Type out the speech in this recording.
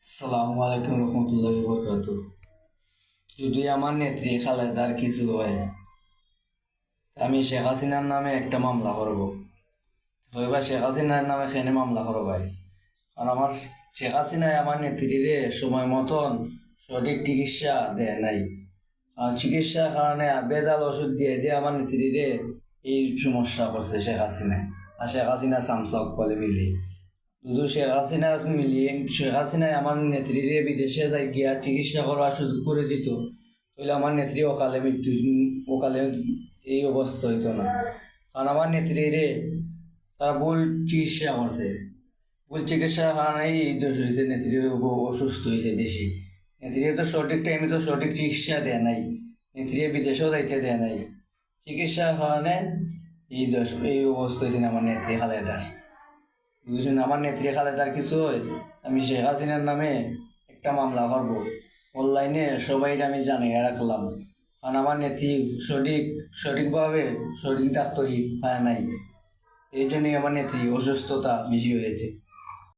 আসসালামু আলাইকুম রহমতুল্লাহি বরকাত। যদি আমার নেত্রী খালেদার কিছু হয়, আমি শেখ হাসিনার নামে একটা মামলা করব। হইবা শেখ হাসিনার নামে খেনে মামলা করো ভাই। কারণ আমার শেখ হাসিনায় আমার নেত্রীরে সময় মতন সঠিক চিকিৎসা দেয় নাই। আর চিকিৎসার কারণে বেজাল ওষুধ দিয়ে দিয়ে আমার নেত্রীরে এই সমস্যা করছে শেখ হাসিনায়। আর শেখ হাসিনার সামসক বলে মিলি শুধু শেখ হাসিনা মিলিয়ে শেখ হাসিনায় আমার নেত্রীরে বিদেশে যাই গিয়া চিকিৎসা করার সুযোগ করে দিত, তাহলে আমার নেত্রী অকালে মৃত্যু অকালে এই অবস্থা হইতো না। কারণ আমার নেত্রীরে তারা ভুল চিকিৎসা করছে, ভুল চিকিৎসার কারণেই এই দোষ হয়েছে, নেত্রী অসুস্থ হয়েছে বেশি। নেত্রী তো সঠিক টাইমে তো সঠিক চিকিৎসা দেয় নাই, নেত্রী বিদেশেও যাইতে দেয় নাই, চিকিৎসার কারণে এই দোষ এই অবস্থা হয়েছে আমার নেত্রী খালেদার। বুঝছেন, আমার নেত্রী খালেদার কিছু হয়, আমি শেখ হাসিনার নামে একটা মামলা করবো। অনলাইনে সবাই আমি জানিয়ে রাখলাম, কারণ আমার নেত্রী সঠিকভাবে সঠিক ডাক্তারি পায় নাই, এই জন্যই আমার নেত্রী অসুস্থতা বেশি হয়েছে।